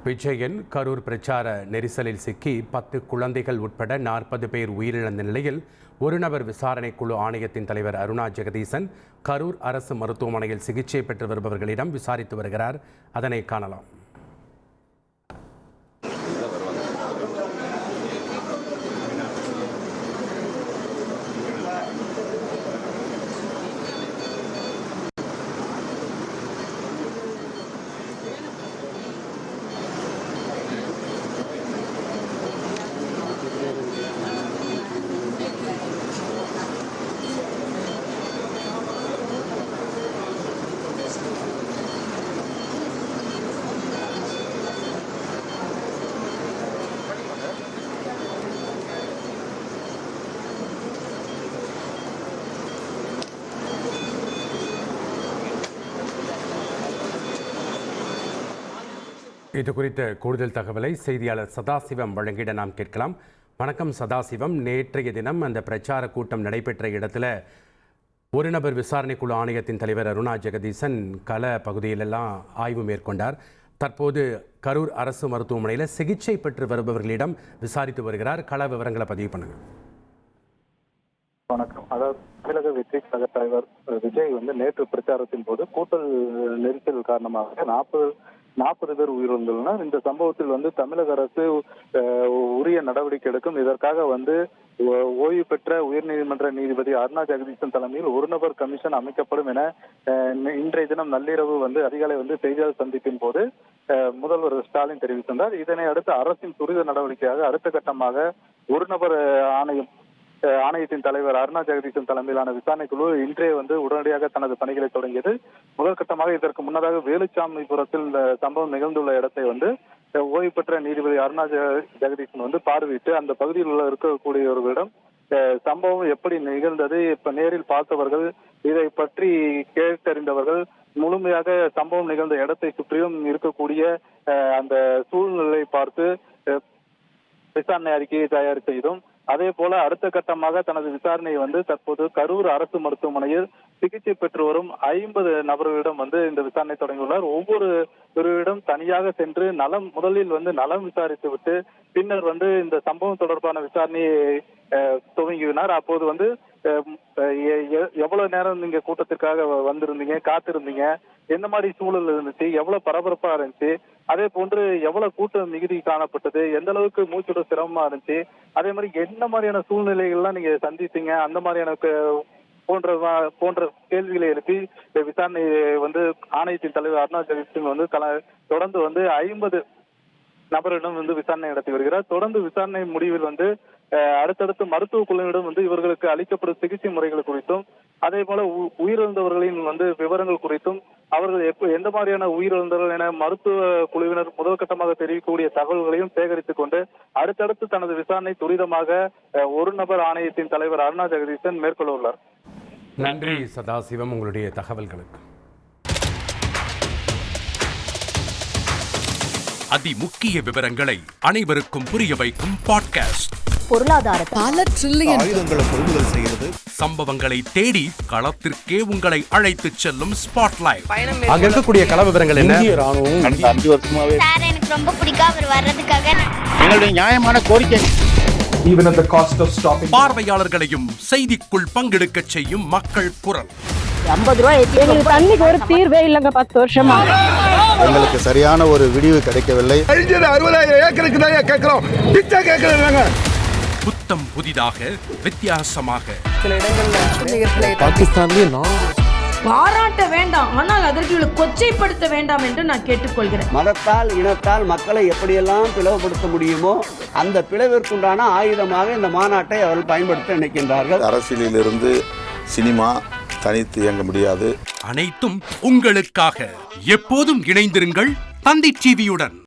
விஜயன் கரூர் பிரச்சார நெரிசலில் சிக்கி 10 குழந்தைகள் உட்பட 40 பேர் உயிரிழந்த நிலையில் ஒரு நபர் விசாரணை குழு ஆணையத்தின் தலைவர் அருணா ஜெகதீசன் கரூர் அரசு மருத்துவமனையில் சிகிச்சை பெற்று வருபவர்களிடம் விசாரித்து வருகிறார். அதனை காணலாம். இது குறித்த கூடுதல் தகவலை செய்தியாளர் சதாசிவம் வழங்கிட நாம் கேட்கலாம். வணக்கம் சதாசிவம். நேற்றைய தினம் அந்த பிரச்சார கூட்டம் நடைபெற்ற இடத்துல ஒரு நபர் விசாரணை குழு ஆணையத்தின் தலைவர் அருணா ஜெகதீசன் கள பகுதியிலெல்லாம் ஆய்வு மேற்கொண்டார். தற்போது கரூர் அரசு மருத்துவமனையில் சிகிச்சை பெற்று வருபவர்களிடம் விசாரித்து வருகிறார். கள விவரங்களை பதிவு பண்ணுங்க. வணக்கம். அதாவது தமிழக வெற்றி கழக தலைவர் விஜய் நேற்று பிரச்சாரத்தின் போது கூட்டல் நெரிசல் காரணமாக 40 பேர் உயிரிழந்துள்ளனர். இந்த சம்பவத்தில் தமிழக அரசு உரிய நடவடிக்கை எடுக்கும். இதற்காக ஓய்வு பெற்ற உயர்நீதிமன்ற நீதிபதி அருணா ஜெகதீசன் தலைமையில் ஒரு நபர் கமிஷன் அமைக்கப்படும் என இன்றைய தினம் நள்ளிரவு அதிகாலை செய்தியாளர் சந்திப்பின் போது முதல்வர் ஸ்டாலின் தெரிவித்திருந்தார். இதனை அடுத்து அரசின் துரித நடவடிக்கையாக அடுத்த கட்டமாக ஒரு நபர் ஆணையத்தின் தலைவர் அருணா ஜெகதீசன் தலைமையிலான விசாரணை குழு இன்றே உடனடியாக தனது பணிகளை தொடங்கியது. முதல் கட்டமாக இதற்கு முன்னதாக வேலுச்சாமிபுரத்தில் இந்த சம்பவம் நிகழ்ந்துள்ள இடத்தை ஓய்வு பெற்ற நீதிபதி அருணா ஜெகதீசன் பார்வையிட்டு அந்த பகுதியில் இருக்கக்கூடியவர்களிடம் சம்பவம் எப்படி நிகழ்ந்தது, இப்ப நேரில் பார்த்தவர்கள், இதை பற்றி கேட்டறிந்தவர்கள், முழுமையாக சம்பவம் நிகழ்ந்த இடத்தை சுற்றியும் இருக்கக்கூடிய அந்த சூழ்நிலை பார்த்து விசாரணை அறிக்கையை தயார் செய்தும், அதே போல அடுத்த கட்டமாக தனது விசாரணையை தற்போது கரூர் அரசு மருத்துவமனையில் சிகிச்சை பெற்று வரும் 50 நபர்களிடம் இந்த விசாரணை தொடங்கியுள்ளார். ஒவ்வொருவரிடம் தனியாக சென்று முதலில் நலம் விசாரித்து விட்டு பின்னர் இந்த சம்பவம் தொடர்பான விசாரணையை துவங்கினார். அப்போது எவ்வளவு நேரம் நீங்க கூட்டத்திற்காக வந்திருந்தீங்க, காத்திருந்தீங்க, எந்த மாதிரி சூழல் இருந்துச்சு, எவ்வளவு பரபரப்பா இருந்துச்சு, அதே போன்று எவ்வளவு கூட்டம் மிகுதி காணப்பட்டது, எந்த அளவுக்கு மூச்சுட சிரமமா இருந்துச்சு, அதே மாதிரி என்ன மாதிரியான சூழ்நிலைகள்லாம் நீங்க சந்தித்தீங்க, அந்த மாதிரியான போன்ற கேள்விகளை எழுப்பி விசாரணை ஆணையத்தின் தலைவர் அருணா ஜெகதீசன் தொடர்ந்து 50 நபரிடம் விசாரணை நடத்தி வருகிறார். தொடர்ந்து விசாரணை முடிவில் அடுத்தடுத்து மருத்துவ குழுவிடம் இவர்களுக்கு அளிக்கப்படும் சிகிச்சை முறைகள் குறித்தும், அதே போல உயிரிழந்தவர்களின் விவரங்கள் குறித்தும், அவர்கள் எந்த மாதிரியான உயிரிழந்தவர்கள் என மருத்துவ குழுவினர் முதல் கட்டமாக தெரிவிக்கக்கூடிய தகவல்களையும் சேகரித்துக் கொண்டு அடுத்தடுத்து தனது விசாரணை துரிதமாக ஒரு நபர் ஆணையத்தின் தலைவர் அருணா ஜெகதீசன் மேற்கொள்ள உள்ளார். நன்றி சதாசிவம் உங்களுடைய தகவல்களுக்கு. அதிமுக்கிய விவரங்களை அனைவருக்கும் புரிய வைக்கும் பாட்காஸ்ட். பொருளாதாரத்தை பல ட்ரில்லியன் ஆயுதங்களை கொள்முதல் செய்கிறது. சம்பவங்களை தேடி களத்திற்கே உங்களை அழைத்து செல்லும் ஸ்பாட்லைட். அங்க இருக்கக்கூடிய கள விவரங்கள் என்ன? ராணுவம் 5 வருஷமாவே சார் எனக்கு ரொம்ப பிடிக்கும் அவர் வர்றதுக்காக. எங்களுடைய நியாயமான கோரிக்கை. Even at the cost of stopping. பார்வையாளர்களையும் செய்திக்குள் பங்கெடுக்க செய்யும் மக்கள் குரல். 50 ரூபாய் எங்களுக்கு தண்ணிக்கு ஒரு தீர்வே இல்லங்க 10 வருஷமா. எங்களுக்கு சரியான ஒரு விடிவு கிடைக்கவில்லை. 60,000 ஏக்கருக்கு தான் கேட்கிறோம். பிச்சை கேட்கறாங்க. புத்தம் புதிதாக வித்தியாசமாக சில இடங்கள்ல பாகிஸ்தான்லயே பாராட்ட வேண்டாம், ஆனால் அதற்கு கொச்சைப்படுத்த வேண்டாம் என்று நான் கேட்டுக்கொள்கிறேன். மதத்தால் இனத்தால் மக்களை எப்படியெல்லாம் பிளவுபடுத்த முடியுமோ அந்த பிளவிற்குண்டான ஆயுதமாக இந்த மாநாட்டை அவர்கள் பயன்படுத்த நினைக்கின்றார்கள். அரசியலிலிருந்து சினிமா தனித்து இயங்க முடியாது. அனைத்தும் உங்களுக்காக. எப்போதும் இணைந்திருங்கள் தந்தி டிவியுடன்.